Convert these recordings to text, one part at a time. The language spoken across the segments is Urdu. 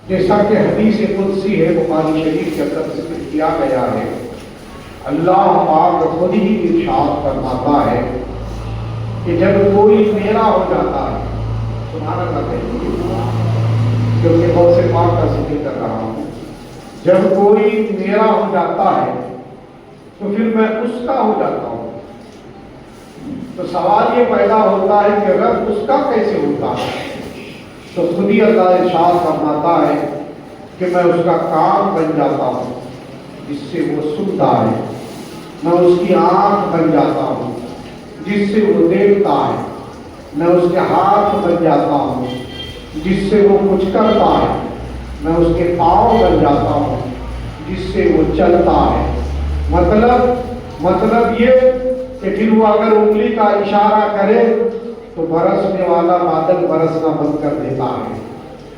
جیسا کہ حدیث قدسی ہے بخاری شریف کے اندر ذکر کیا گیا ہے، اللہ پاک خود ہی ارشاد فرماتا ہے کہ جب کوئی میرا ہو جاتا ہے، سبحان اللہ کہیے کیونکہ بہت سے پاک کا ذکر کر رہا ہوں، جب کوئی میرا ہو جاتا ہے تو پھر میں اس کا ہو جاتا ہوں۔ تو سوال یہ پیدا ہوتا ہے کہ اگر اس کا کیسے ہوتا ہے؟ تو خود ہی اللہ ارشاد فرماتا ہے کہ میں اس کا کان بن جاتا ہوں جس سے وہ سنتا ہے، میں اس کی آنکھ بن جاتا ہوں جس سے وہ دیکھتا ہے، میں اس کے ہاتھ بن جاتا ہوں جس سے وہ کچھ کرتا ہے، میں اس کے پاؤں بن جاتا ہوں جس سے وہ چلتا ہے۔ مطلب یہ کہ پھر وہ اگر انگلی کا اشارہ کرے تو برسنے والا بادل برسنا بند کر دیتا ہے۔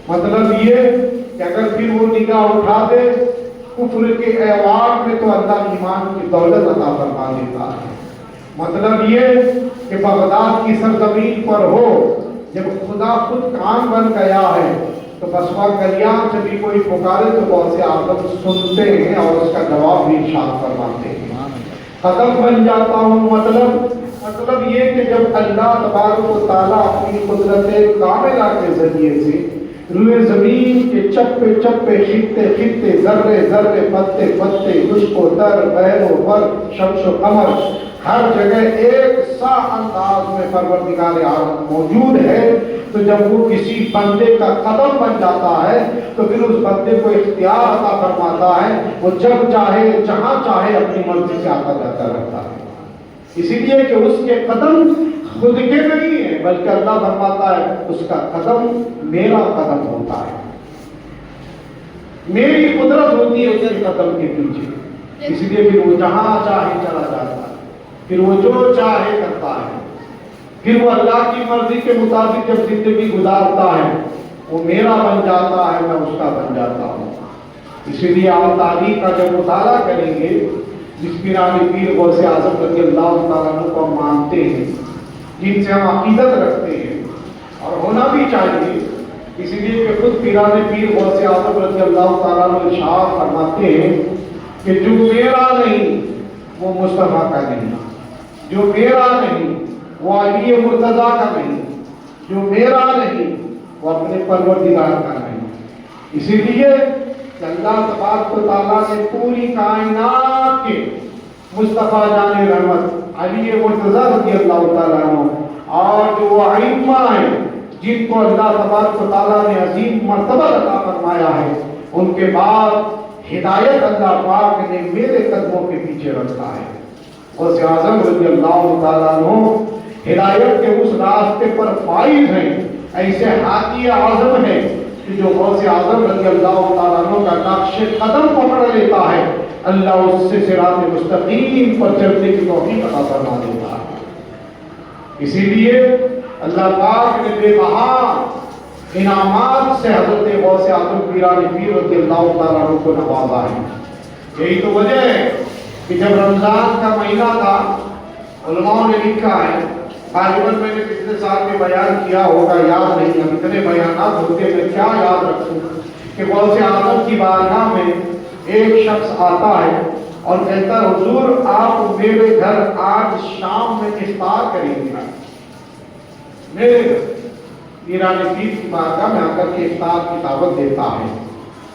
مطلب یہ کہ اگر پھر وہ نگاہ اٹھا دے کفر کے ایوان میں تو اللہ ایمان کی دولت عطا فرما دیتا ہے۔ مطلب یہ کہ بغداد کی سرزمین پر ہو جب خدا خود کان بن گیا ہے تو بسوا کلیان سے بھی کوئی پکارے تو بہت سے آدم سنتے ہیں اور اس کا جواب بھی ارشاد فرماتے ہیں۔ قدم بن جاتا ہوں مطلب یہ کہ جب اللہ تبارک و تعالیٰ اپنی قدرت کاملہ کے ذریعے سے روئے زمین کے چپے چپے خطے ذرے پتے خشک و تر بحر و بر شمس و قمر ہر جگہ ایک سا انداز میں پروردگار عالم موجود ہے، تو جب وہ کسی بندے کا قدم بن جاتا ہے تو پھر اس بندے کو اختیار عطا فرماتا ہے، وہ جب چاہے جہاں چاہے اپنی مرضی سے آتا جاتا رہتا ہے۔ اسی لیے کہ اس کے قدم خود کے نہیں ہیں بلکہ اللہ فرماتا ہے اس کا قدم میرا قدم ہوتا ہے، میری قدرت ہوتی ہے اس کے قدم کے پیچھے۔ اسی لیے پھر وہ جہاں چاہے چلا جاتا ہے، پھر وہ جو چاہے کرتا ہے، پھر وہ اللہ کی مرضی کے مطابق جب زندگی گزارتا ہے وہ میرا بن جاتا ہے، میں اس کا بن جاتا ہوں۔ اسی لیے آپ تاریخ کا جب مطالعہ کریں گے، جس پیرانی پیر غوث اعظم رضی اللہ تعالیٰ عنہ کو ہم مانتے ہیں، جن سے ہم عقیدت رکھتے ہیں اور ہونا بھی چاہیے، اسی لیے کہ خود پیرانی پیر غوث اعظم رضی اللہ تعالیٰ عنہ ارشاد فرماتے ہیں کہ جو میرا نہیں وہ مصطفیٰ کا نہیں، جو میرا نہیں وہ علی مرتضیٰ کا نہیں، جو میرا نہیں وہ اپنے پروردگار کا نہیں۔ اسی لیے کہ اللہ تبارک و تعالیٰ نے پوری کائنات کے مصطفیٰ جان رحمت علی مرتضیٰ رضی اللہ تعالیٰ عنہ اور جو وہ ائمہ ہیں جن کو اللہ تبارک و تعالیٰ نے عظیم مرتبہ عطا فرمایا ہے، ان کے بعد ہدایت اللہ پاک نے میرے قدموں کے پیچھے رکھا ہے۔ غوث اعظم رضی اللہ تعالیٰ عنہ ہدایت کے اس راستے پر فائز ہیں، ایسے ہادی اعظم ہیں کہ جو غوث اعظم رضی اللہ تعالیٰ عنہ کا نقش قدم پکڑ لیتا ہے اللہ اس سے صراط مستقیم پر چلنے کی توفیق عطا فرما دیتا ہے۔ اسی لیے اللہ پاک نے بے بہا انعامات سے حضرت غوث اعظم پیرانی پیر رضی اللہ تعالیٰ عنہ کو نوازا ہے۔ یہی تو وجہ ہے کہ جب رمضان کا مہینہ تھا، علماء نے لکھا ہے، غالباً میں نے پچھلے سال میں بیان کیا ہوگا، یاد نہیں، اب اتنے بیانات ہوتے میں کیا یاد رکھوں، کہ غوث اعظم کی بارگاہ میں ایک شخص آتا ہے اور کہتا ہے حضور آپ میرے گھر آج شام میں افطار کریں گے؟ میرے گھر پیرانی پیر کی بارگاہ میں آ کر کے افطار کی دعوت دیتا ہے،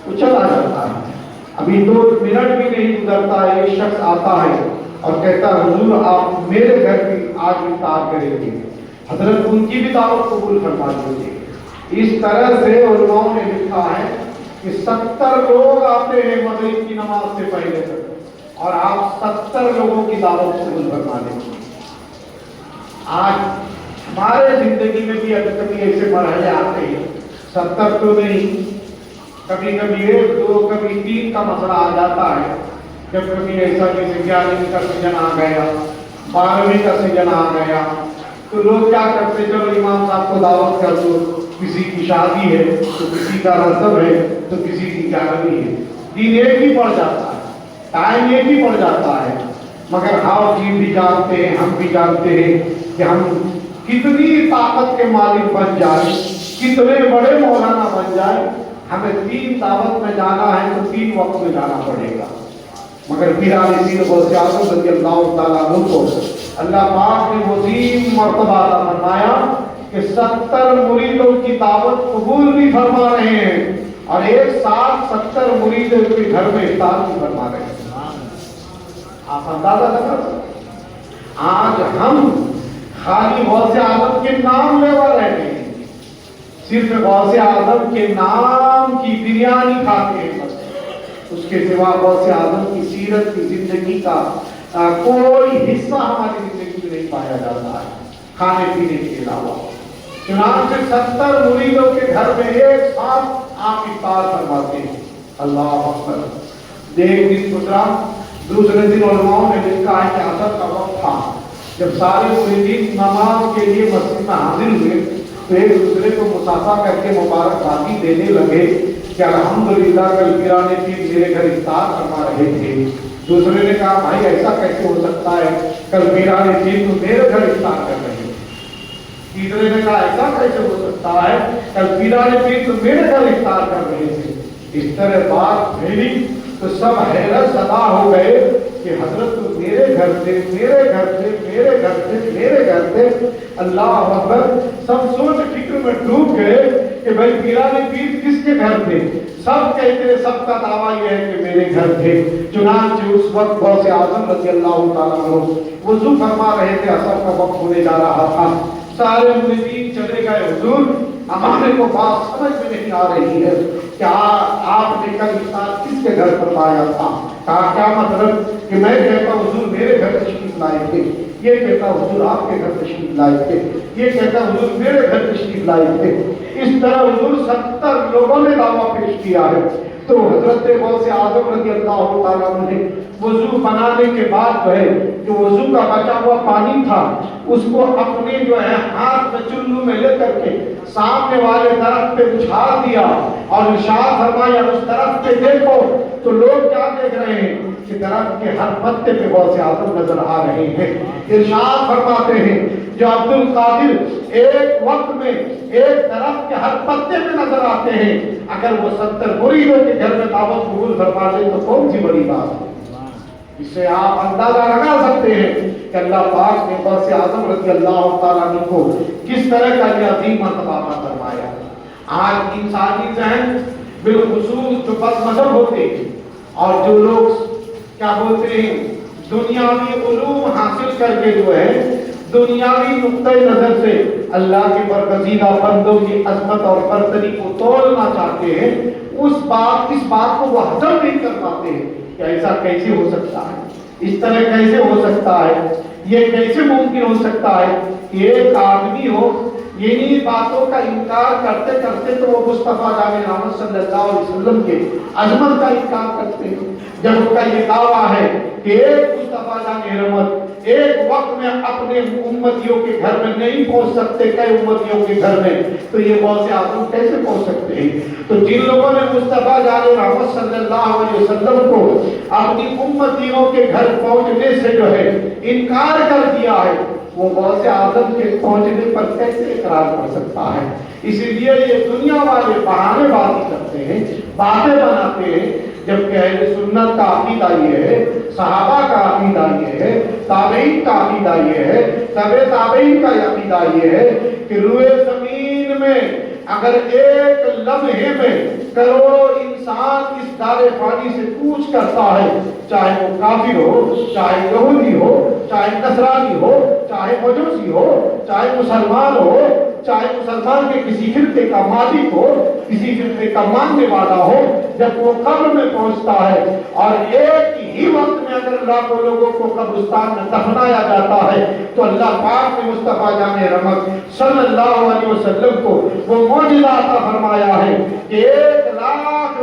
وہ چلا جاتا ہے، ابھی 2 منٹ بھی نہیں گزرتا ہے، ایک شخص آتا ہے اور کہتا ہے حضور آپ میرے گھر کی آج افطار کریں گے؟ حضرت ان کی بھی دعوت قبول فرما دیجیے۔ اس طرح سے علماء نے لکھا ہے کہ 70 لوگ آتے ہیں مغرب کی نماز سے پہلے تک اور آپ 70 لوگوں کی دعوت قبول فرما دیجیے۔ آج ہمارے زندگی میں بھی اگر کبھی ایسے مرحلے آتے ہیں، 70 تو نہیں، کبھی کبھی 1 2 کبھی 3 کا مسئلہ آ جاتا ہے، جب کبھی ایسا جیسے 11ویں کا سیزن آ گیا، 12ویں کا سیزن آ گیا، تو لوگ کیا کرتے، چلو امام صاحب کو دعوت کر دو، کسی کی شادی ہے تو کسی کا رسم ہے تو کسی کی 11ویں ہے، دن ایک ہی پڑ جاتا ہے، ٹائم ایک ہی پڑ جاتا ہے، مگر ہاؤ جی بھی جانتے ہیں، ہم بھی جانتے ہیں کہ ہم کتنی طاقت کے مالک بن جائیں، کتنے بڑے مولانا بن جائیں، ہمیں 3 دعوت میں جانا ہے تو 3 وقت میں جانا پڑے گا، مگر پیران پیر غوث اعظم رضی اللہ تعالیٰ عنہ کو اللہ پاک نے وہ عظیم مرتبہ عطا فرمایا کہ 70 مریدوں کی دعوت قبول بھی فرما رہے ہیں اور ایک ساتھ 70 مریدوں کے گھر میں افطار بھی فرما رہے ہیں۔ آپ اندازہ لگا سکتے، آج ہم خالی غوث اعظم کے نام لیوا رہے ہیں، صرف غوث اعظم کے نام کی بریانی کھاتے ہیں، اس کے سوا غوث اعظم کی سیرت کی زندگی کا کوئی حصہ ہماری زندگی میں نہیں پایا جاتا ہے کھانے پینے کے علاوہ۔ چنانچہ 70 مریدوں کے گھر میں ایک ساتھ آپ افطار فرماتے ہیں۔ اللہ اکبر۔ ایک دن گزرا، دوسرے دن علماء نے لکھا ہے کہ عصر کا وقت تھا، جب سارے مریدین نماز کے لیے مسجد میں حاضر ہوئے تو ایک دوسرے کو مصافحہ کر کے مبارکبادی دینے لگے کہ الحمدللہ کل پیران پیر میرے گھر افطار فرما رہے تھے۔ دوسرے نے کہا بھائی ایسا کیسے ہو سکتا ہے، کل پیران پیر تو میرے گھر افطار کر رہے ہیں۔ تیسرے نے کہا ایسا کیسے ہو سکتا ہے، کل پیران پیر تو میرے گھر افطار کر رہے تھے۔ اس طرح بات پھیلی تو سب حیرت زدہ ہو گئے کہ حضرت تو میرے گھر سے میرے گھر سے میرے گھر سے میرے گھر سے، اللہ اکبر۔ سب سوچ فکر میں ڈوب گئے کہ بھائی پیران پیر کس کے گھر تھے؟ سب کہتے، سب کا دعویٰ یہ ہے کہ میرے گھر تھے۔ چنانچہ اس وقت غوث اعظم رضی اللہ تعالیٰ عنہ وضو فرما رہے تھے، عصر کا وقت ہونے جا رہا تھا۔ سارے مریدین چلے گئے، حضور ہمارے کو بات سمجھ میں نہیں آ رہی ہے کہ آپ نے کل افطار کس کے گھر پر پایا تھا؟ کہا کیا مطلب؟ کہ میں کہتا حضور میرے گھر تشریف لائے تھے، یہ کہتا حضور آپ کے گھر تشریف لائے تھے، یہ کہتا حضور میرے گھر تشریف لائے تھے۔ اس طرح حضور 70 لوگوں نے دعویٰ پیش کیا ہے۔ تو حضرت غوث اعظم رضی اللہ تعالیٰ عنہ نے وضو بنانے کے بعد جو ہے جو وضو کا بچا ہوا پانی تھا اس کو اپنے جو ہے ہاتھ میں چلو میں لے کر کے سامنے والے درخت پہ اچھال دیا اور ارشاد فرمایا اس درخت پہ دیکھو تو لوگ کیا دیکھ رہے ہیں کہ درخت کے ہر پتے پہ غوث اعظم نظر آ رہے ہیں۔ ارشاد فرماتے ہیں جو عبد القادر ایک وقت میں ایک درخت کے ہر پتے پہ نظر آتے ہیں، اگر وہ 70 مریدوں کے گھر میں دعوت قبول فرما لے تو کون سی بڑی بات ہے۔ اس سے آپ اندازہ لگا سکتے ہیں کہ اللہ پاک نے غوث اعظم رضی اللہ تعالیٰ عنہ کو کس طرح کا یہ عظیم مرتبہ عطا فرمایا۔ آج انسانی ذہن بالخصوص جو بد مذہب ہوتے ہیں اور جو لوگ کیا بولتے ہیں دنیاوی علوم حاصل کر کے جو ہے دنیاوی نقطۂ نظر سے اللہ کے برگزیدہ بندوں کی عظمت اور برتری کو تولنا چاہتے ہیں، اس بات کو وہ ہضم نہیں کر پاتے ہیں کہ ایسا کیسے ہو سکتا ہے، اس طرح کیسے ہو سکتا ہے، یہ کیسے ممکن ہو سکتا ہے کہ ایک آدمی ہو یعنی باتوں کا انکار کرتے کرتے تو وہ مصطفیٰ جان رحمت صلی اللہ علیہ وسلم کے عظمت کا انکار کرتے ہیں، جب ان کا یہ دعویٰ ہے کہ ایک مصطفیٰ جان رحمت ایک وقت میں اپنے امتیوں کے گھر میں نہیں پہنچ سکتے کئی امتیوں کے گھر میں، تو یہ غوث اعظم کیسے پہنچ سکتے ہیں؟ تو جن لوگوں نے مصطفیٰ جان رحمت صلی اللہ علیہ وسلم کو اپنی امتیوں کے گھر پہنچنے سے جو ہے انکار کر دیا ہے، وہ غوث اعظم کے پہنچنے پر کیسے اقرار کر سکتا ہے؟ اسی لیے یہ دنیا والے بہانے بازی کرتے ہیں، باتیں بناتے ہیں، جبکہ اہل سنت کا عقیدہ یہ ہے، صحابہ کا عقیدہ یہ ہے، تابعین کا عقیدہ یہ ہے، تبع تابعین کا عقیدہ یہ ہے کہ روئے زمین میں اگر ایک لمحے میں کروڑوں انسان اس دار فانی سے کوچ کرتا ہے، چاہے وہ کافر ہو، چاہے یہودی ہو، چاہے نصرانی ہو، چاہے مجوسی ہو، چاہے مسلمان ہو، چاہے مسلمان کے کسی فرقے کا مالک ہو، کسی فرقے کا ماننے والا ہو، جب وہ قبر میں پہنچتا ہے اور ایک ہی وقت میں اگر لاکھوں لوگوں کو قبرستان میں دفنایا جاتا ہے تو اللہ پاک نے مصطفیٰ جان رحمت صلی اللہ علیہ وسلم کو وہ معجزہ عطا فرمایا ہے کہ 1 لاکھ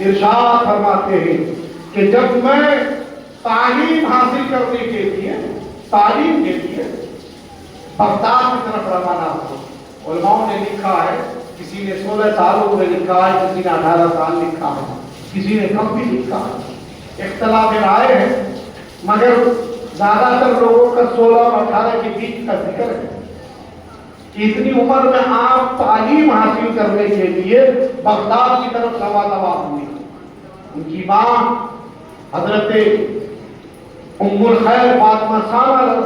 ارشاد فرماتے ہیں کہ جب میں تعلیم حاصل کرنے کے لیے تعلیم کے لیے بغداد کی طرف روانہ ہوں، علماء نے لکھا ہے کسی نے 16 سالوں میں لکھا ہے، کسی نے 18 سال لکھا ہے، کسی نے کم بھی لکھا ہے، اختلاف رائے ہے، مگر زیادہ تر لوگوں کا 16 اور 18 کے بیچ کا ذکر ہے کہ اتنی عمر میں آپ تعلیم حاصل کرنے کے لیے بغداد کی طرف رواں ہوئی۔ ان کی ماں حضرت ام الخیر فاطمہ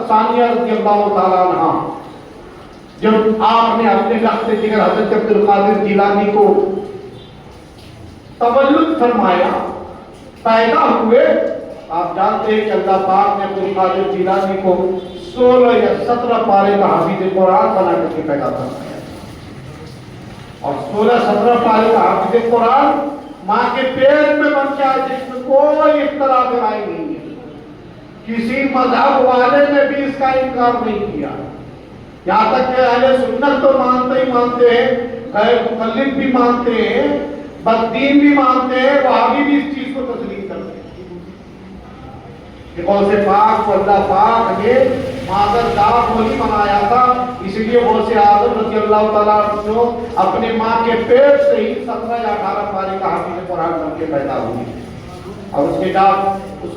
ثانیہ رضی اللہ تعالیٰ عنہ، جب آپ نے اپنے لخت جگر حضرت عبد القادر جیلانی کو تولد فرمایا، پیدا ہوئے، آپ جانتے ہیں کہ اللہ پاک نے عبد القادر جیلانی کو 16 یا 17 پارے کا حافظ قرآن بنا کر کے پیدا فرمایا، اور 16-17 پارے کا حافظ قرآن ماں کے پیٹ میں بن کے آئے، جس میں کوئی اختلاف رائے نہیں ہے، کسی مذہب والے نے بھی اس کا انکار نہیں کیا، یہاں تک کہ اہل سنت تو مانتے ہی مانتے ہیں، غیر مقلد بھی مانتے ہیں، بددین بھی مانتے ہیں، وہابی بھی اس چیز کو تسلیم کرتے ہیں کہ غوث پاک کو اللہ پاک نے مادر داغ وہی بنایا تھا، اس لیے غوث اعظم رضی اللہ تعالیٰ عنہ اپنے ماں کے پیٹ سے ہی 17 یا 18 پارے کا حافظ قرآن بن کے پیدا ہوئے، اور اس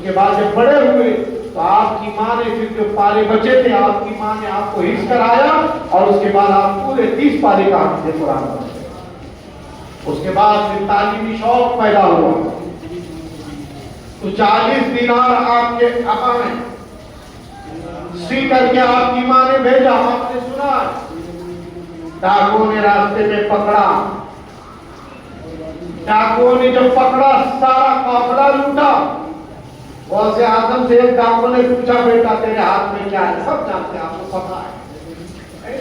کے بعد جب بڑے ہوئے تو آپ کی ماں نے پھر جو پارے بچے تھے، آپ کی ماں نے آپ کو حفظ کرایا، اور اس کے بعد آپ پورے 30 پارے کا حافظ قرآن بن گئے۔ اس کے بعد پھر تعلیمی شوق پیدا ہوا تو 40 دینار آپ کے ابا نے سی کر کے آپ کی ماں نے بھیجا، آپ نے سنا، ڈاکوؤں نے راستے میں پکڑا، ڈاکوؤں نے جب پکڑا سارا قافلہ لوٹا، غوث اعظم سے ایک ڈاکو نے پوچھا بیٹا تیرے ہاتھ میں کیا ہے؟ سب جانتے ہیں، آپ کو پتا ہے،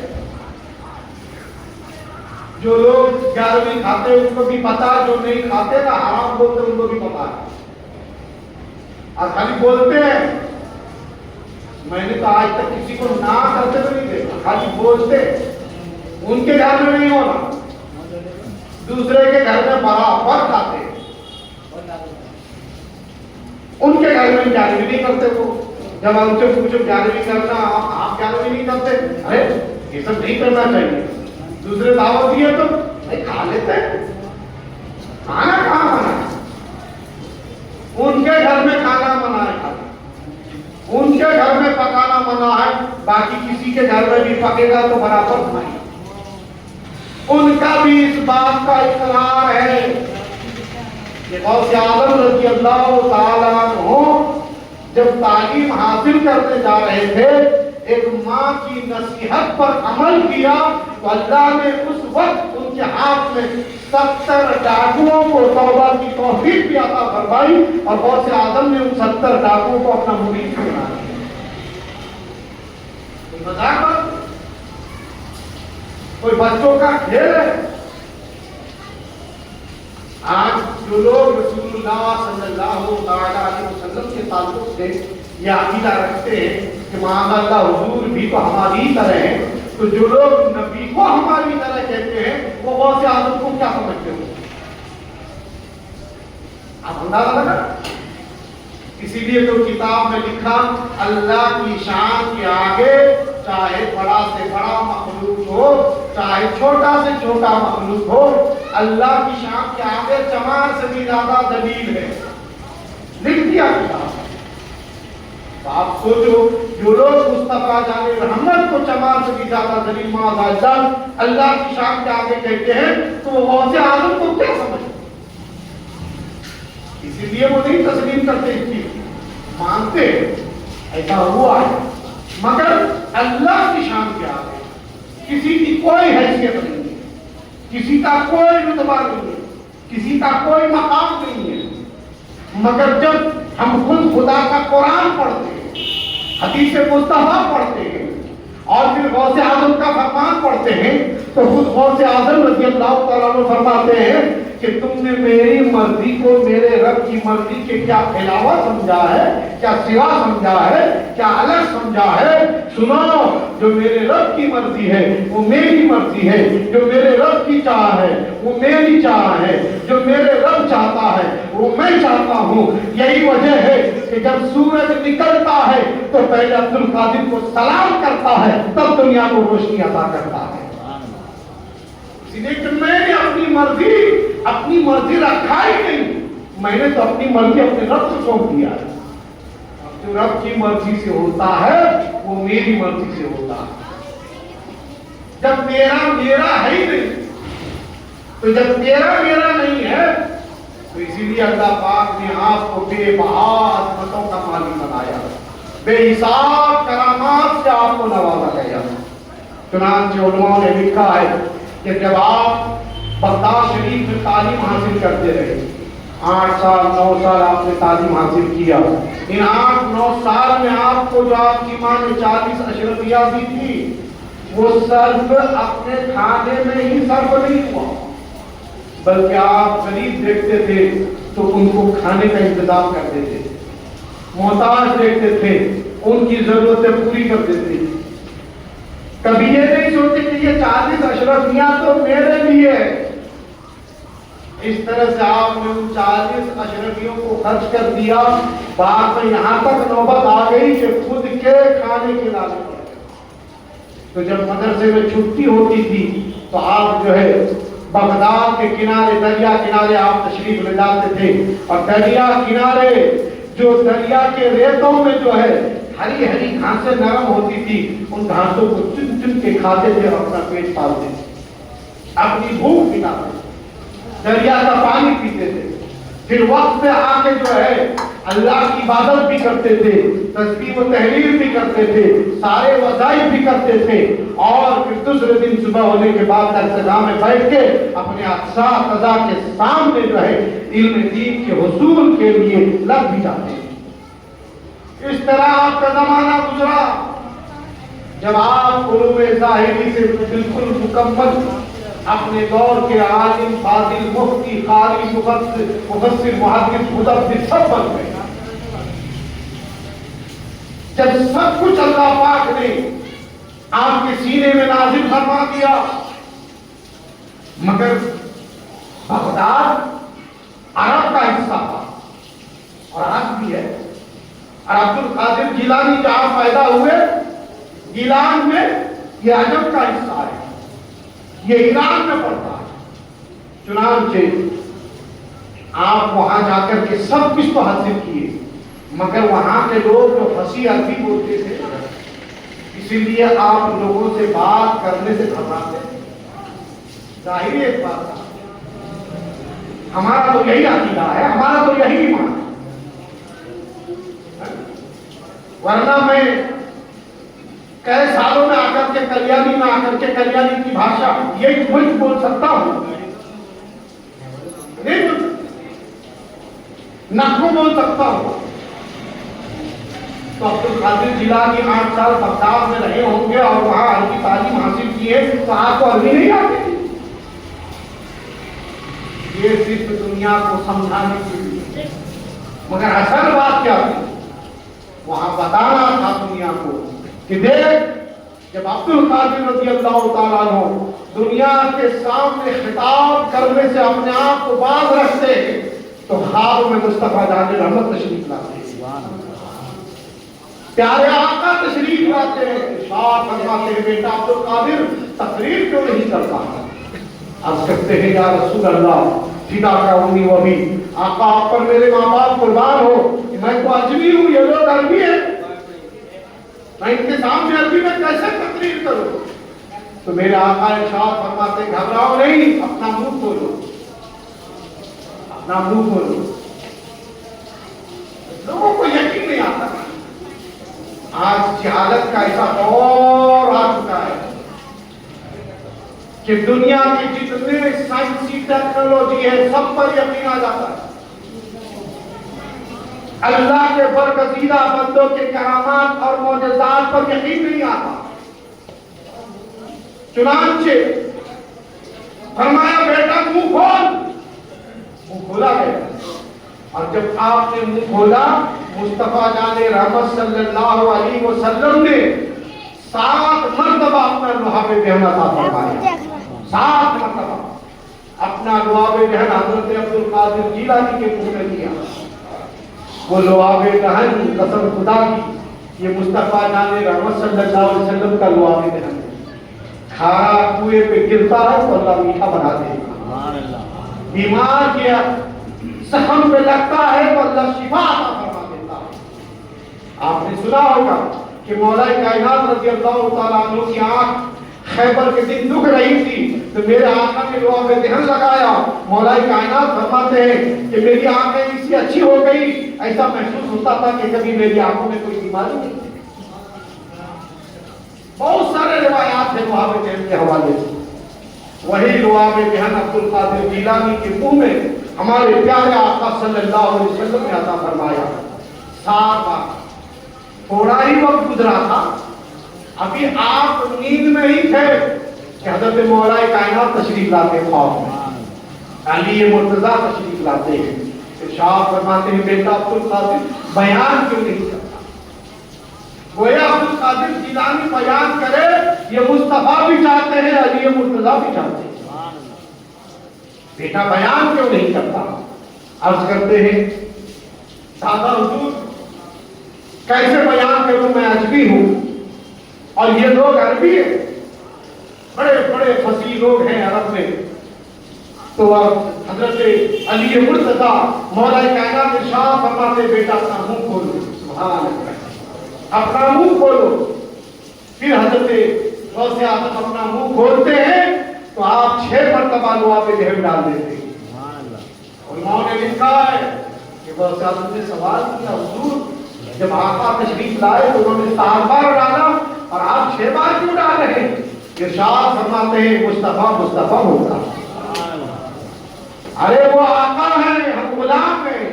جو لوگ 11ویں کھاتے ہیں ان کو بھی پتا، جو نہیں کھاتے نا حرام بولتے ان کو بھی پتا ہے، اور خالی بولتے ہیں، میں نے تو آج تک کسی کو نہ کرتے تو نہیں دیکھا، خالی بولتے، ان کے گھر میں نہیں ہونا، دوسرے کے گھر میں برابر کھاتے، ان کے گھر میں 11ویں نہیں کرتے، وہ جب ان سے پوچھو 11ویں کرنا، آپ 11ویں نہیں کرتے، ارے یہ سب نہیں کرنا چاہیے، دوسرے دعوت دیے تو کھا لیتے ہیں، کھانا کہاں منع ہے؟ ان کے گھر میں کھانا منع ہے، ان کے گھر میں پکانا منع ہے، باقی کسی کے گھر میں بھی پکے گا تو برابر کھائیں، ان کا بھی اس بات کا اقرار ہے کہ غوث اعظم رضی اللہ تعالیٰ عنہ جب تعلیم حاصل کرنے جا رہے تھے، ایک ماں کی نصیحت پر عمل کیا تو اللہ نے اس وقت ان کے ہاتھ میں 70 ڈاکوؤں کو توبہ کی توفیق بھی عطا فرمائی، اور غوث اعظم نے ان 70 ڈاکوؤں کو اپنا مرید بنا دیا۔ کوئی مذاق بات، کوئی بچوں کا کھیل ہے؟ آج جو لوگ رسول اللہ صلی اللہ علیہ وسلم کے تعلق سے یہ عقیدہ رکھتے ہیں کہ معاذ اللہ حضور بھی تو ہماری طرح ہیں، تو جو لوگ نبی کو ہماری طرح کہتے ہیں وہ غوث اعظم کو کیا سمجھتے ہو؟ آپ اندازہ لگا؟ اسی لیے تو کتاب میں لکھا، اللہ کی شان کے آگے چاہے بڑا سے بڑا مخلوق ہو، چاہے چھوٹا سے چھوٹا مخلوق ہو، اللہ کی شان کے آگے چمار سے بھی زیادہ دلیل ہے، لکھ دیا کتاب۔ تو آپ سوچو، جو لوگ مصطفیٰ جان رحمت کو چمار سے بھی زیادہ دلیل معاذ اللہ کی شان کے آگے کہتے ہیں، تو وہ غوث اعظم کو کیا سمجھتے؟ اسی لیے وہ نہیں تسلیم کرتے، اس چیز مانتے ایسا ہوا ہے، مگر اللہ کی شان کے آگے کسی کی کوئی حیثیت نہیں ہے، کسی کا کوئی رتبہ نہیں ہے، کسی کا کوئی مقام نہیں ہے، مگر جب ہم خود خدا کا قرآن پڑھتے ہیں، حدیث مصطفیٰ پڑھتے ہیں، اور پھر غوث اعظم کا فرمان پڑھتے ہیں، تو خود غوث اعظم رضی اللہ تعالیٰ عنہ فرماتے ہیں کہ تم نے میری مرضی کو میرے رب کی مرضی کے کیا علاوہ سمجھا ہے، کیا سوا سمجھا ہے، کیا الگ سمجھا ہے؟ سنو، جو میرے رب کی مرضی ہے وہ میری مرضی ہے، جو میرے رب کی چاہ ہے وہ میری چاہ ہے، جو میرے رب چاہتا ہے وہ میں چاہتا ہوں. یہی وجہ ہے کہ جب سورج نکلتا ہے تو پہلے عبد القادر کو سلام کرتا ہے، تب دنیا کو روشنی عطا کرتا ہے. اسی لیے کہ میں نے اپنی مرضی رکھا ہی نہیں، میں نے تو اپنی مرضی اپنے رب کو سونپ دیا ہے. جو رب کی مرضی سے ہوتا ہے وہ میری مرضی سے ہوتا ہے. جب میرا ہے ہی نہیں، تو جب میرا نہیں ہے، تو اسی لیے اللہ پاک نے آپ کو بے بہا عظمتوں کا مالک بنایا، بے حساب کرامات سے آپ کو نوازا گیا. چنانچہ علماء نے لکھا ہے کہ جب آپ بغداد شریف میں تعلیم حاصل کرتے رہے، 8 سال 9 سال آپ نے تعلیم حاصل کیا. ان 8-9 سال میں آپ کو جو آپ کی ماں نے 40 اشرفیہ دی تھی، وہ صرف اپنے کھانے میں ہی صرف نہیں ہوا، بلکہ آپ غریب دیکھتے تھے تو ان کو کھانے کا انتظام کرتے تھے، محتاج دیکھتے تھے ان کی ضرورتیں پوری کرتے تھے. کبھی یہ نہیں سوچتے کہ یہ 40 اشرفیاں تو میرے لیے ہے. اس طرح سے آپ نے ان 40 اشرفیوں کو خرچ کر دیا. بعد میں یہاں تک نوبت آ گئی کہ خود کے کھانے کے لالے پڑ گئے. تو جب مدرسے میں چھٹی ہوتی تھی تو آپ جو ہے بغداد کے کنارے، دریا کنارے آپ تشریف لے جاتے تھے، اور دریا کنارے جو دریا کے ریتوں میں جو ہے ہری ہری گھاسیں نرم ہوتی تھی، ان گھاسوں کو چن چن کے کھاتے تھے اور اپنا پیٹ پالتے تھے، اپنی بھوک مٹاتے تھے، دریا کا پانی پیتے تھے. پھر وقت پہ آ کے جو ہے اللہ کی عبادت بھی کرتے تھے، تسبیح و تحلیل بھی کرتے تھے، سارے وظائف بھی کرتے تھے، اور پھر دوسرے دن صبح ہونے کے بعد درسگاہ میں بیٹھ کے اپنے اساتذہ کے سامنے جو ہے علم دین کے حصول کے لیے لگ بھی جاتے ہیں. اس طرح آپ کا زمانہ گزرا جب آپ علوم ظاہری سے بالکل مکمل اپنے دور کے عالم، فاضل، مفتی، قاری، مفسر، محدث، مدبر سب بن گئے. جب سب کچھ اللہ پاک نے آپ کے سینے میں نازل فرما دیا، مگر بغداد عرب کا حصہ تھا اور آج بھی ہے. اور عبد القادر گیلانی جہاں پیدا ہوئے، گیلان میں یہ عجم کا حصہ ہے، یہ ایران میں پڑتا ہے. چنانچہ آپ وہاں جا کر کے سب کچھ تو حاصل کیے، مگر وہاں کے لوگ جو فصیح عربی بولتے تھے، اسی لیے آپ لوگوں سے بات کرنے سے گھبراتے تھے. ظاہر ایک بات ہے، ہمارا تو یہی عقیدہ ہے، ہمارا تو یہی ایمان ہے. ورنہ میں کئی سالوں میں آ کر کے کلیانی میں آ کر کے کلیانی کی بھاشا یہی کچھ بول سکتا ہوں، نہیں نقو بول سکتا ہوں. تو عبد القادر جیلانی 8 سال بغداد میں رہے ہوں گے اور وہاں عربی تعلیم حاصل کیے، تو آپ کو عربی نہیں آتی. یہ صرف دنیا کو سمجھانے کے لیے، مگر اصل بات کیا تھی؟ وہاں بتانا تھا دنیا کو کہ دیکھ، جب عبد القادر رضی اللہ تعالیٰ عنہ دنیا کے سامنے خطاب کرنے سے اپنے آپ کو باز رکھتے ہیں تو خواب میں مصطفیٰ جان رحمت تشریف لاتے ہیں، پیارے آقا تشریف لاتے ہیں، ارشاد فرماتے ہیں بیٹا عبد القادر تقریر کیوں نہیں کرتا؟ عرض کرتے ہیں یا رسول اللہ فدا کا امی و ابی، آقا آپ پر میرے ماں باپ قربان ہو، میں تو اجمی ہوں، یہ لوگ عربی ہیں، میں ان کے سامنے عربی میں کیسے تقریر کروں؟ تو میرے آقا ارشاد فرماتے ہیں گھبراؤ نہیں، اپنا منہ کھولو، اپنا منہ کھولو. لوگوں کو یقین نہیں آتا. آج جہالت کا ایسا دور آ چکا ہے کہ دنیا کے جتنے سائنسی ٹیکنالوجی ہے سب پر یقین آ جاتا ہے، اللہ کے برگزیدہ بندوں کے کرامات اور معجزات پر یقین نہیں آتا. چنانچہ فرمایا بیٹا منہ کھول، منہ کھولا گیا، اور جب آپ نے منہ کھولا مصطفیٰ جان رحمت صلی اللہ علیہ وسلم نے 7 مرتبہ اپنا لوہا پہ بیہنا تھا فرمایا، 7 مرتبہ. اپنا لعاب دہن حضرت عبد القادر جیلانی کے منہ میں دیا. وہ لعاب دہن قسم خدا کی یہ مصطفیٰ جان رحمت صلی اللہ علیہ وسلم کا لعاب دہن کھارا کنویں پہ گرتا ہے تو اللہ میٹھا بنا دے گا. بیمار کیا زخم پہ لگتا ہے تو اللہ شفا عطا فرما دیتا ہے. آپ نے سنا ہوگا کہ مولا کائنات رضی اللہ تعالیٰ عنہ کی آنکھ خیبر کے دن دکھ رہی تھی تو میرے آقا نے لعاب دہن لگایا. مولا کائنات فرماتے ہیں کہ میری آنکھیں اس سے اچھی ہو گئی, ایسا محسوس ہوتا تھا کہ کبھی میری آنکھوں میں کوئی بیماری نہیں. بہت سارے روایات ہیں لعاب دہن کے حوالے سے. وہی لعاب دہن عبد القادر جیلانی کے منہ میں ہمارے پیارے آقا صلی اللہ علیہ وسلم نے عطا فرمایا. 7 بار تھوڑا ہی وقت گزرا تھا, ابھی آپ نیند میں ہی تھے کہ حضرت مولا کائنات تشریف لاتے خواب میں. علی مرتضیٰ تشریف لاتے ہیں, ارشاد فرماتے ہیں بیٹا عبد القادر بیان کیوں نہیں کرتا. گویا عبد القادر جیلانی بیان کرے یہ مصطفیٰ بھی چاہتے ہیں, علی مرتضیٰ بھی چاہتے ہیں. بیٹا بیان کیوں نہیں کرتا. عرض کرتے ہیں دادا حضور کیسے بیان کروں, میں عجمی ہوں اور یہ لوگ عربی ہیں, بڑے بڑے فصیح لوگ ہیں عرب میں. تو حضرت علی مرتضیٰ مولا کائنات ارشاد فرماتے بیٹا اپنا منہ کھولو. سبحان اللہ, اپنا منہ کھولو. پھر حضرت غوث اعظم اپنا منہ کھولتے ہیں تو آپ 6 مرتبہ لعاب دہن ڈال دیتے ہیں. علماء نے لکھا ہے کہ غوث اعظم نے سوال کیا حضور جب آقا تشریف لائے تو انہوں نے 7 بار ڈالا اور آپ 6 بار کیوں ڈال رہے ہیں. ارشاد فرماتے ہیں مصطفیٰ مصطفیٰ ہوتا. ارے وہ آقا ہیں, ہم غلام ہیں.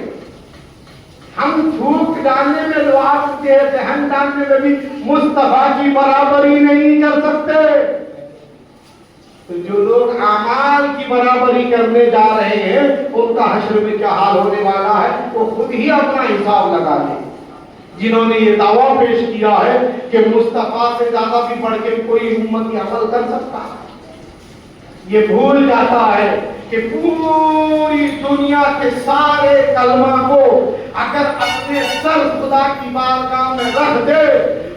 ہم تھوک ڈالنے میں لعاب دہن ڈالنے میں بھی مصطفیٰ کی برابری نہیں کر سکتے. تو جو لوگ اعمال کی برابری کرنے جا رہے ہیں ان کا حشر میں کیا حال ہونے والا ہے وہ خود ہی اپنا حساب لگا لیں. جنہوں نے یہ دعویٰ پیش کیا ہے کہ مصطفیٰ سے زیادہ بھی بڑھ کے کوئی امتی عمل کر سکتا ہے, یہ بھول جاتا ہے کہ پوری دنیا کے سارے کلمہ کو اگر اپنے سر خدا کی بارگاہ میں رکھ دے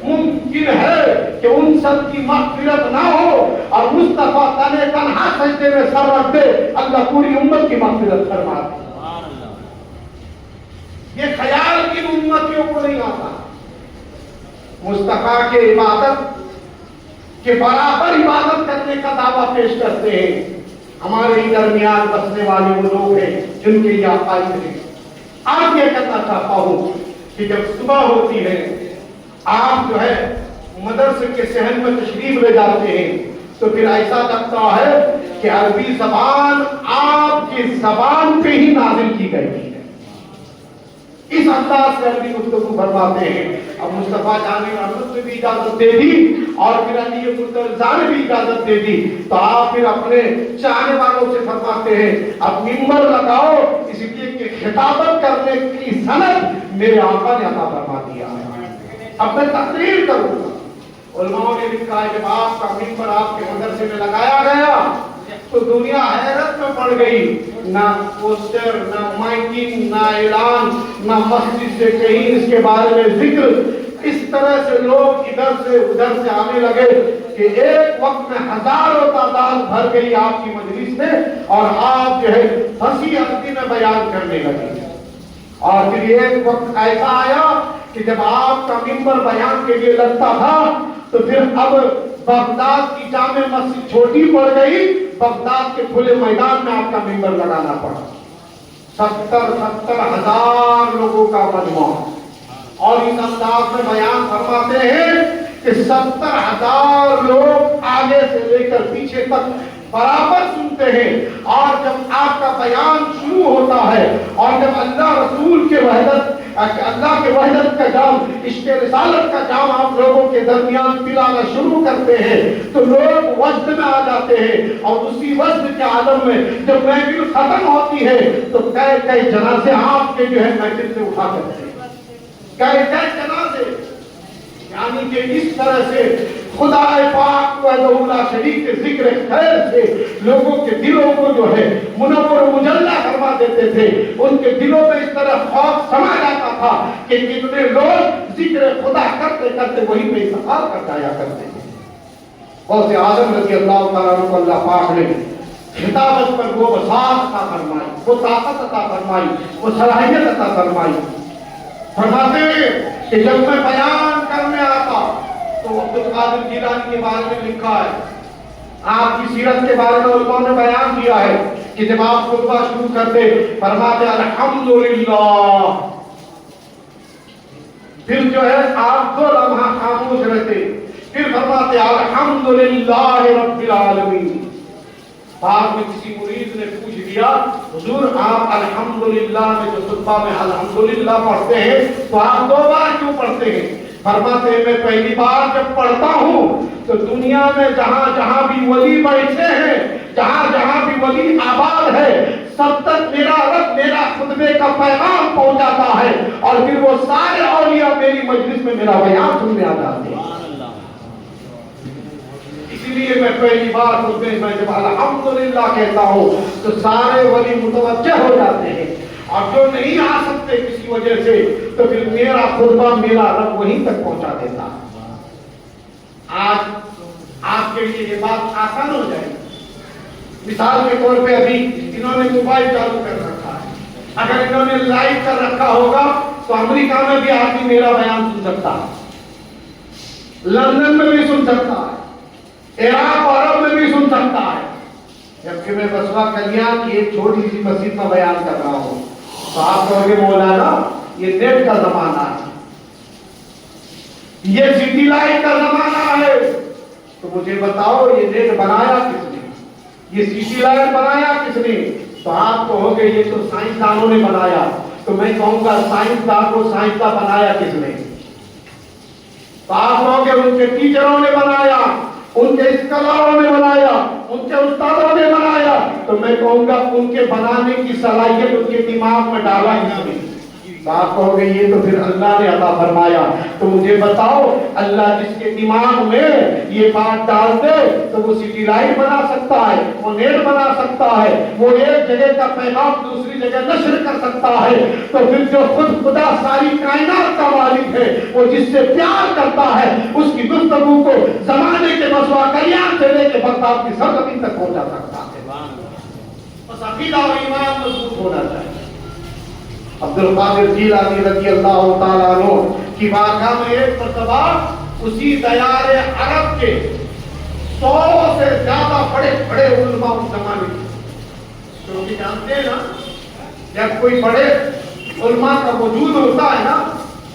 ممکن ہے کہ ان سب کی مغفرت نہ ہو اور مصطفیٰ تنے تنہا سجدے میں سر رکھ دے, اللہ پوری امت کی مغفرت فرما دے. یہ خیال کن امتیوں کو نہیں آتا. مصطفیٰ کے عبادت کے برابر عبادت کرنے کا دعویٰ پیش کرتے ہیں. ہمارے ہی درمیان بسنے والے وہ لوگ ہیں جن کے یہ عقائد ہیں. آپ یہ کہنا چاہتا ہوں کہ جب صبح ہوتی ہے آپ جو ہے مدرسے کے صحن میں تشریف لے جاتے ہیں تو پھر ایسا لگتا ہے کہ عربی زبان آپ کی زبان پہ ہی نازل کی گئی ہے. اس انداز سے عربی گفتگو فرماتے ہیں. اب مصطفیٰ جان رحمت نے بھی اجازت دے دی اور پھر علی مرتضیٰ نے بھی اجازت دے دی تو آپ پھر اپنے چاہنے والوں سے فرماتے ہیں اب منبر لگاؤ, اس لیے کہ خطابت کرنے کی سند میرے آقا نے عطا فرما دیا ہے. اب میں تقریر کروں گا. علماء نے لکھا ہے جب آپ کا منبر آپ کے مدرسے میں لگایا گیا تو دنیا حیرت میں پڑ گئی. نہ پوسٹر, نہ مائکنگ, نہ اعلان, نہ مسجد سے کہیں اس کے بارے میں ذکر. اس طرح سے لوگ ادھر سے ادھر سے آنے لگے کہ ایک وقت میں ہزاروں تعداد بھر گئی آپ کی مجلس میں اور آپ جو ہے فصیح عربی میں بیان کرنے لگے. اور پھر ایک وقت ایسا آیا کہ جب آپ کا منبر بیان کے لیے لگتا تھا تو پھر اب بغداد کی جامع مسجد چھوٹی پڑ گئی, بغداد کے کھلے میدان میں آپ کا منبر لگانا پڑا. 70 ہزار لوگوں کا مجموعہ اور اس انداز میں بیان فرماتے ہیں کہ 70 ہزار لوگ آگے سے لے کر پیچھے تک برابر سنتے ہیں. اور جب آپ کا بیان شروع ہوتا ہے اور جب اللہ رسول کے وحدت, اللہ کے وحدت کا جام, عشق رسالت کا جام آپ لوگوں کے درمیان پلانا شروع کرتے ہیں تو لوگ وجد میں آ جاتے ہیں. اور اسی وجد کے عالم میں جب محفل ختم ہوتی ہے تو کئی جنازے آپ کے جو ہے محفل سے اٹھا کرتے ہیں, کئی جنازے. یعنی کہ اس طرح سے خدا پاک وحدہ لا شریک کے ذکر خیر سے لوگوں کے دلوں کو جو ہے منور و مجلہ فرما دیتے تھے. ان کے دلوں میں اس طرح خوف سما جاتا تھا کہ کتنے لوگ ذکر خدا کرتے کرتے وہی پہ انتقال کر جایا کرتے تھے. غوث اعظم رضی اللہ تعالیٰ عنہ کو اللہ پاک نے خطابت پر وہ وسعت عطا فرمائی, وہ طاقت عطا فرمائی, وہ صلاحیت عطا فرمائی. فرماتے ہیں کہ جب میں بیان کرنے آتا تو عبد القادر جیلانی کے بارے میں لکھا ہے, آپ کی سیرت کے بارے میں علماء نے بیان کیا ہے کہ جب آپ خطبہ شروع کرتے فرماتے الحمدللہ, پھر جو ہے آپ 2 لمحہ خاموش رہتے, پھر فرماتے الحمدللہ رب العالمین. بعد میں کسی مرید نے پوچھ دیا حضور آپ الحمدللہ میں جو خطبہ میں الحمدللہ پڑھتے ہیں تو آپ 2 بار کیوں پڑھتے ہیں؟ فرماتے ہیں میں پہلی بار جب پڑھتا ہوں تو دنیا میں جہاں جہاں بھی ولی بیٹھے ہیں, جہاں جہاں بھی ولی آباد ہے, سب تک میرا رب میرا خطبے کا پیغام پہنچاتا ہے اور پھر وہ سارے اولیاء میری مجلس میں میرا بیان سننے آ جاتے ہیں. اسی لیے میں پہلی بار خطبے میں جب الحمدللہ کہتا ہوں تو سارے ولی متوجہ ہو جاتے ہیں, اور جو نہیں آ سکتے کسی وجہ سے تو پھر میرا خطبہ میرا رب وہیں تک پہنچا دیتا. آج آپ کے لیے یہ بات آسان ہو جائے. مثال کے طور پہ ابھی انہوں نے موبائل چالو کر رکھا ہے, اگر انہوں نے لائیو کر رکھا ہوگا تو امریکہ میں بھی آدمی میرا بیان سن سکتا ہے, لندن میں بھی سن سکتا ہے, عراق اور عرب میں بھی سن سکتا ہے. جبکہ میں بسوا کلیان کی ایک چھوٹی سی مسجد میں بیان کر رہا ہوں تو آپ کہو گے مولانا یہ نیٹ کا زمانہ ہے, یہ سٹی لائٹ کا زمانہ ہے. تو مجھے بتاؤ یہ نیٹ بنایا کس نے, یہ سٹی لائٹ بنایا کس نے؟ تو آپ کہو گے یہ تو سائنسدانوں نے بنایا. تو میں کہوں گا سائنسدان کو سائنسداں بنایا کس نے؟ تو آپ کہو گے ان کے ٹیچروں نے بنایا, ان کے اسکالروں نے بنایا, ان کے استادوں نے بنایا. تو میں کہوں گا ان کے بنانے کی صلاحیت ان کے دماغ میں ڈالا کس نے؟ آپ کہو گے یہ تو پھر اللہ نے عطا فرمایا. تو مجھے بتاؤ اللہ جس کے دماغ میں یہ بات ڈال دے تو وہ سٹی لائٹ بنا سکتا ہے, وہ نیٹ بنا سکتا ہے, وہ ایک جگہ کا پیغام دوسری جگہ نشر کر سکتا ہے. تو پھر جو خود خدا ساری کائنات کا مالک ہے, وہ جس سے پیار کرتا ہے, اس کی گفتگو کو زمانے کے مسوا کلیان سے لے کے بغداد کی سرزمین تک پہنچا سکتا ہے. بس عقیدہ اور ایمان مضبوط ہونا چاہیے. عبد القادر جیلانی رضی اللہ تعالیٰ عنہ کی بارگاہ میں ایک مرتبہ اسی دیار عرب کے 100 سے زیادہ بڑے بڑے علماء اس زمانے کے, کیونکہ جانتے ہیں نا جب کوئی بڑے علماء کا وجود ہوتا ہے نا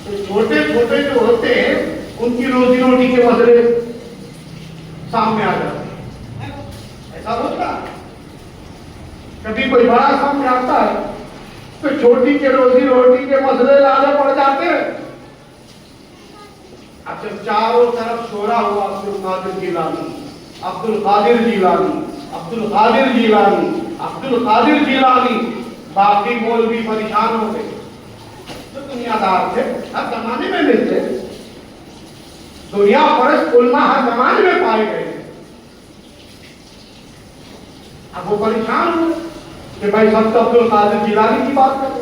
تو چھوٹے چھوٹے جو ہوتے ہیں ان کی روزی روٹی کے مسئلے سامنے آ جاتے ہیں. ایسا ہوتا ہے کبھی کوئی بڑا سامنے آتا ہے تو چھوٹی کے روزی روٹی کے مسئلے لازم پڑ جاتے ہیں. اب جب چاروں طرف شورا ہوا عبد القادر جیلانی, عبد القادر جیلانی, عبد القادر جیلانی, عبد القادر جیلانی, باقی مولوی پریشان ہو گئے جو دنیا دار تھے, ہر زمانے میں ملتے, دنیا پرست علماء ہر زمانے میں پائے گئے. اب وہ پریشان ہوئے کہ بھائی سب عبد القادر جیلانی کی بات کرو,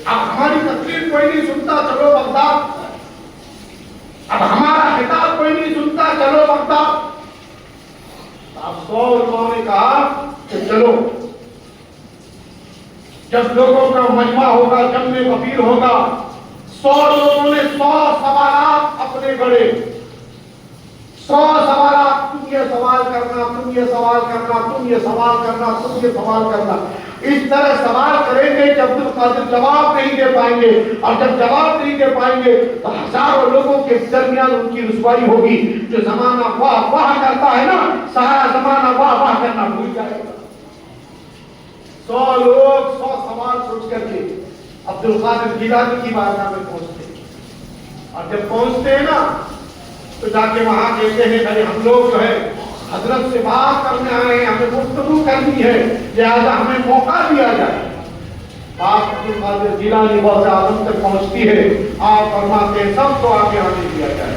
اب ہماری تقریر کوئی نہیں سنتا, چلو بغداد. اب ہمارا خطاب کوئی نہیں سنتا, چلو بغداد. اب 100 لوگوں نے کہا کہ چلو, جب لوگوں کا مجمع ہوگا, جمع وفیر ہوگا, 100 لوگوں نے 100 سوالات اپنے گڑے, 100 سوالات, تم یہ سوال کرنا, تم یہ سوال کرنا, تم یہ سوال کرنا, تم یہ سوال کرنا. اس طرح سوال کریں گے کہ عبد القادر جواب نہیں دے پائیں گے, اور جب جواب نہیں دے پائیں گے تو ہزاروں لوگوں کے درمیان ان کی رسوائی ہوگی. جو زمانہ واہ واہ کرتا ہے نا, سارا زمانہ واہ واہ کرنا بھول جائے گا. 100 لوگ 100 سوال سوچ کر کے عبد القادر جیلانی کی بارگاہ میں پہنچتے ہیں, اور جب پہنچتے ہیں نا تو جا کے وہاں کہتے ہیں بھائی ہم لوگ جو ہے حضرت سے بات کرنے آئے ہیں, ہمیں گفتگو کرنی ہے, لہذا ہمیں موقع دیا جائے. بات عبد القادر جیلانی غوث اعظم تک پہنچتی ہے, آپ فرماتے ہیں سب کو آگے آنے دیا جائے.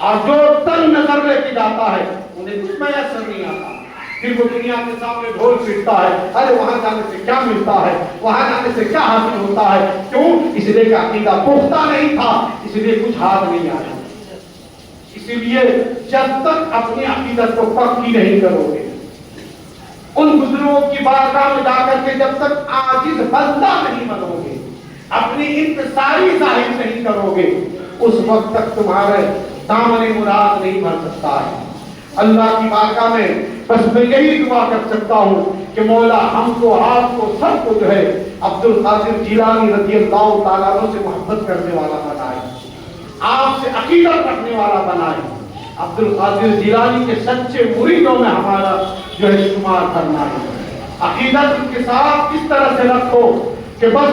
اور جو تن نظر لے کے جاتا ہے انہیں کچھ میسر نہیں آتا، پھر وہ دنیا کے سامنے ڈھول پیٹتا ہے، ارے وہاں جانے سے کیا ملتا ہے، وہاں جانے سے کیا حاصل ہوتا ہے، کیوں؟ اس لیے کہ عقیدہ پختہ نہیں تھا، اس لیے کچھ ہاتھ نہیں آیا۔ اسی لیے جب تک اپنی عقیدت کو پکی نہیں کرو گے، ان بزرگوں کی بارگاہ میں جا کر کے جب تک عاجز بندہ نہیں بنو گے، اپنی انکساری ظاہر نہیں کرو گے، اس وقت تک تمہارے دامن مراد نہیں بھر سکتا ہے۔ اللہ کی بارگاہ میں بس میں یہی دعا کر سکتا ہوں کہ مولا ہم کو، آپ کو، سب کو جو ہے عبد القادر جیلانی رضی اللہ تعالیٰ عنہ سے محبت کرنے والا بنائے، آپ سے عقیدت رکھنے والا بنائے، عبد القادر جیلانی کے سچے مریدوں میں ہمارا جو ہے شمار کرنا ہے۔ عقیدت ان کے ساتھ اس طرح سے رکھو کہ بس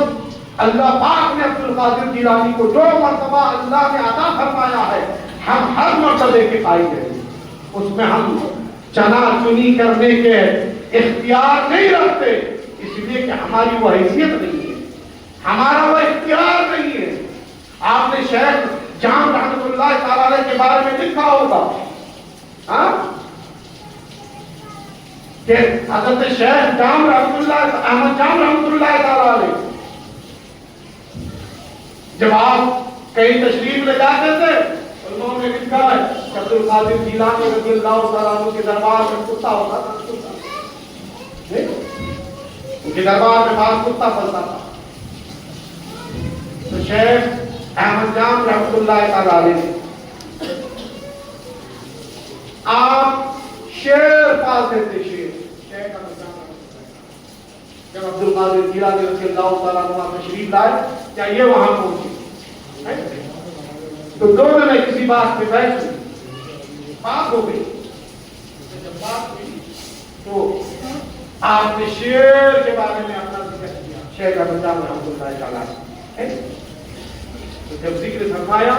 اللہ پاک نے عبد القادر جیلانی کو جو مرتبہ اللہ نے عطا فرمایا ہے ہم ہر مرتبے کے قائل ہیں، اس میں ہم چنا چنی کرنے کے اختیار نہیں رکھتے، اس لیے کہ ہماری وہ حیثیت نہیں ہے، ہمارا وہ اختیار نہیں ہے۔ آپ نے شیخ جام رحمۃ اللہ تعالی علیہ کے بارے میں لکھا ہوگا کہ حضرت شیخ جام رحمۃ اللہ، احمد جام رحمۃ اللہ تعالی علیہ جب آپ کہیں تشریف لے جاتے تھے، انہوں نے لکھا ہے کہ عبد القادر جیلانی رضی اللہ تعالیٰ عنہ کے دربار میں کتا ہوتا تھا، ان کے دربار میں بعض کتا پلتا تھا، تو شیخ احمد جام رحمۃ اللہ تعالیٰ علیہ آپ شیر پالتے تھے، شیر جب عبد القادر جیلانی رضی اللہ تعالیٰ عنہ تشریف لائے کیا یہ وہاں پہنچے تو دونوں نے کسی بات پہ بحث ہوئی، بات ہو گئی، جب بات ہوئی تو آپ نے شیر کے بارے میں اپنا ذکر کیا، شیخ احمد جام رحمۃ اللہ تعالیٰ، تو جب ذکر فرمایا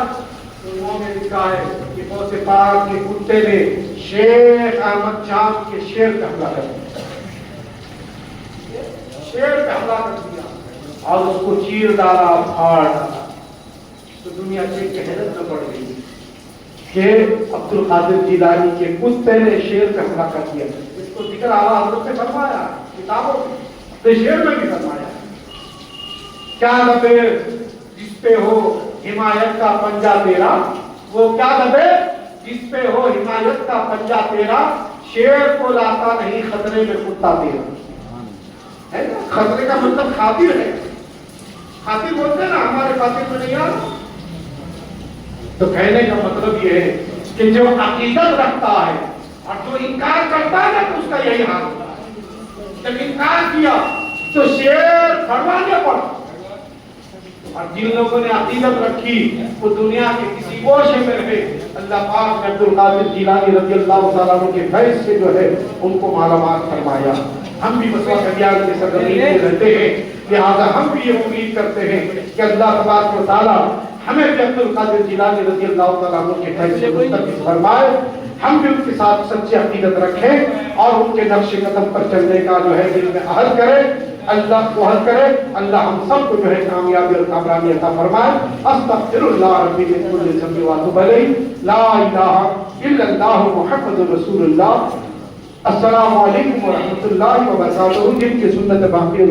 تو انہوں نے لکھا ہے کہ غوث پاک کے کتے نے شیخ احمد جام کے شیر پہ حملہ کر دیا، شیر پہ حملہ کر دیا اور اس کو چیر ڈالا، پھاڑ ڈالا، تو دنیا سے حیرت میں پڑ گئی کہ عبد القادر جیلانی کے کتے نے شیر پہ حملہ کر دیا۔ اس کو ذکر اعلیٰ حضرت نے فرمایا کتابوں میں، شیر میں بھی فرمایا، کیا دبے جس پہ ہو حمایت کا پنجہ تیرا، وہ کیا دبے جس پہ ہو حمایت کا پنجہ تیرا، شیر کو لاتا نہیں خطرے میں کتا تیرا۔ خطرے کا مطلب خاطر ہے، خاطر بولتے ہیں نا، ہمارے خاطر میں نہیں آتا، تو کہنے کا مطلب یہ ہے کہ جو عقیدت رکھتا ہے اور جو انکار کرتا ہے نا تو اس کا یہی حال ہوتا ہے، جب انکار کیا تو شیر پھڑوانے پڑا، اور جن لوگوں نے عقیدت رکھی وہ دنیا کے کسی گوشے میں رہے، اللہ پاک نے عبد القادر جیلانی رضی اللہ تعالیٰ عنہ کے فیض سے جو ہے ان کو مالا مال فرمایا۔ ہم بھی مسوا کلیان کے سرزمین میں رہتے ہیں، لہذا ہم بھی یہ امید کرتے ہیں کہ اللہ تبارک و تعالیٰ ہمیں بھی عبد القادر جیلانی رضی اللہ تعالیٰ عنہ کے فیض سے مستفیض فرمائے، ہم بھی ان کے ساتھ سچی عقیدت رکھیں اور ان کے نقش قدم پر چلنے کا جو ہے دل میں عہد کریں، اللہ کو عہد کرے، اللہ ہم سب کو جو ہے کامیابی اور کامرانی عطا فرمائے۔ استغفر اللہ ربی من کل ذنب واتوب الیہ، لا الہ الا اللہ محمد رسول اللہ۔ السلام علیکم ورحمۃ اللہ وبرکاتہ۔ جن کی سنت باقی ہے